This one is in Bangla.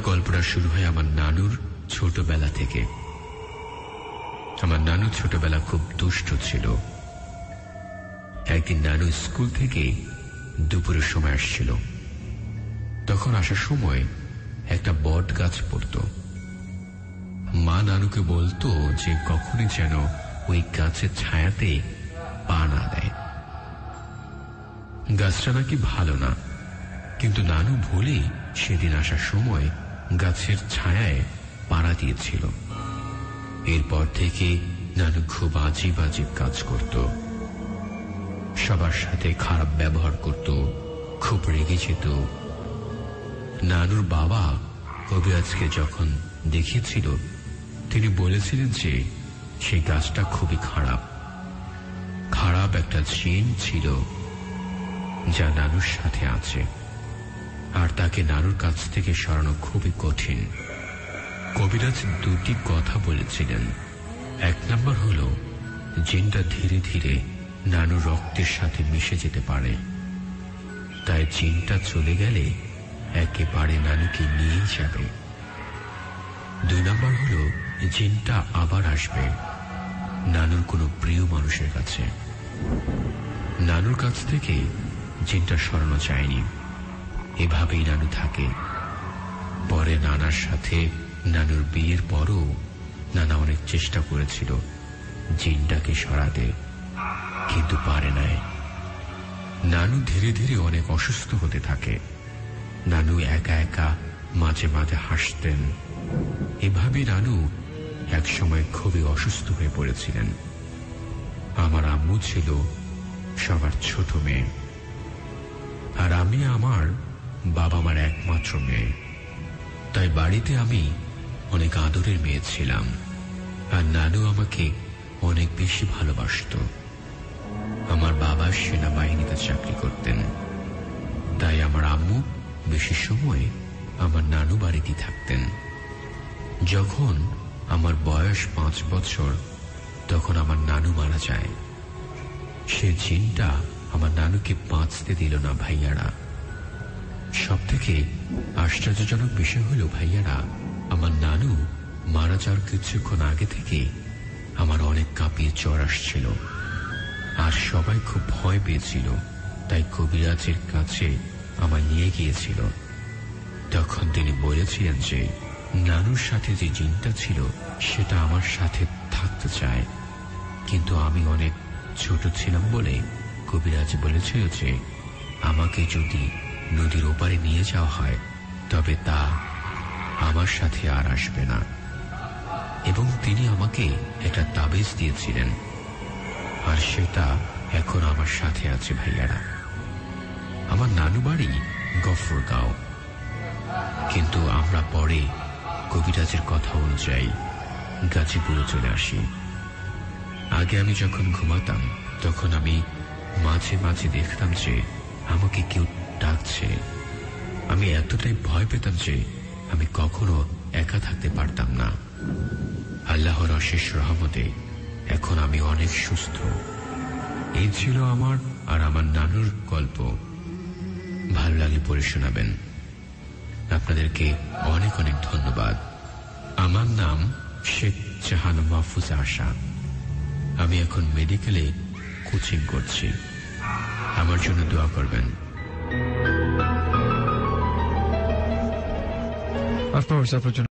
গল্পটা শুরু হয় আমার নানুর ছোটবেলা থেকে। আমার নানু ছোটবেলা খুব দুষ্ট ছিল। একদিন নানু স্কুল থেকে দুপুরের সময় আসছিল। তখন আসার সময় একটা বট গাছ পড়ত। মা নানুকে বলতো যে কখনই যেন ওই গাছের ছায়াতে পা না দেয়। গাছটা নাকি ভালো না, কিন্তু নানু ভুলে সেদিন আসার সময় গাছের ছায়ায় পাড়া দিয়েছিল। এরপর থেকে নানু খুব আজীব আজীব কাজ করত, সবার সাথে খারাপ ব্যবহার করত, খুব রেগে যেত। নানুর বাবা কবিরাজকে যখন দেখিয়েছিল, তিনি বলেছিলেন যে সেই গাছটা খুবই খারাপ। খারাপ একটা জিন ছিল যা নানুর সাথে আছে, আর তাকে নানুর কাছ থেকে সরানো খুবই কঠিন। কবিরাজ দুটি কথা বলেছিলেন। এক নম্বর হল জিনটা ধীরে ধীরে নানুর রক্তের সাথে মিশে যেতে পারে, তাই জিনটা চলে গেলে একেবারে নানুকে নিয়ে যাবে। দুই নম্বর হল জিনটা আবার আসবে নানুর কোনো প্রিয় মানুষের কাছে। নানুর কাছ থেকে জিনটা সরানো যায়নি, এভাবেই নানু থাকে। পরে নানার সাথে নানুর বিয়ের পরও নানা অনেক চেষ্টা করেছিল জিনটাকে সরাতে, কিন্তু পারে নাই। নানু ধীরে ধীরে অনেক অসুস্থ হতে থাকে। নানু একা একা মাঝে মাঝে হাসতেন। এভাবে নানু একসময় খুবই অসুস্থ হয়ে পড়েছিলেন। আমার আম্মু ছিল সবার ছোট মেয়ে, আর আমি আমার বাবা মার একমাত্র মেয়ে। তাই বাড়িতে আমি অনেক আদরের মেয়ে ছিলাম, আর নানু আমাকে অনেক বেশি ভালোবাসত। আমার বাবা সেনাবাহিনীতে চাকরি করতেন, তাই আমার আম্মু বেশি সময় আমার নানু বাড়িতেই থাকতেন। যখন আমার বয়স 5 বছর, তখন আমার নানু মারা যায়। সে জিনটা আমার নানুকে বাঁচতে দিল না ভাইয়ারা। সব থেকে আশ্চর্যজনক বিষয় হলো ভাইয়ারা, আমার নানু মারা যাওয়ার কিছুক্ষণ আগে থেকে আমার অনেক কাঁপিয়ে জ্বর আসছিল, আর সবাই খুব ভয় পেয়েছিল। তাই কবিরাজের কাছে আমায় নিয়ে গিয়েছিল। তখন তিনি বলেছিলেন যে নানুর সাথে যে জিনটা ছিল সেটা আমার সাথে থাকতে চায়, কিন্তু আমি অনেক ছোট ছিলাম বলে কবিরাজ বলেছিল যে আমাকে যদি নদীর ওপারে নিয়ে যাওয়া হয় তবে তা আমার সাথে আর আসবে না। এবং তিনি আমাকে একটা তাবিজ দিয়েছিলেন, আর সেটা এখন আমার সাথে আছে ভাইয়ারা। আমার নানু বাড়ি গফরগাঁও, কিন্তু আমরা পরে কবিরাজের কথা অনুযায়ী গাজীপুরে চলে আসি। আগে আমি যখন ঘুমাতাম তখন আমি মাঝে মাঝে দেখতাম যে আমাকে কেউ ডাকছে। আমি এতটাই ভয় পেতাম যে আমি কখনো একা থাকতে পারতাম না। আল্লাহর অশেষ রহমতে এখন আমি অনেক সুস্থ। এই ছিল আমার আর আমার নানুর গল্প। ভালো লাগলে পড়ে শোনাবেন। আপনাদেরকে অনেক অনেক ধন্যবাদ। আমার নাম শেখ জাহান মাহফুজ আশা। আমি এখন মেডিকেলে কোচিং করছি। আমার জন্য দোয়া করবেন। Of course, আপনার জন্য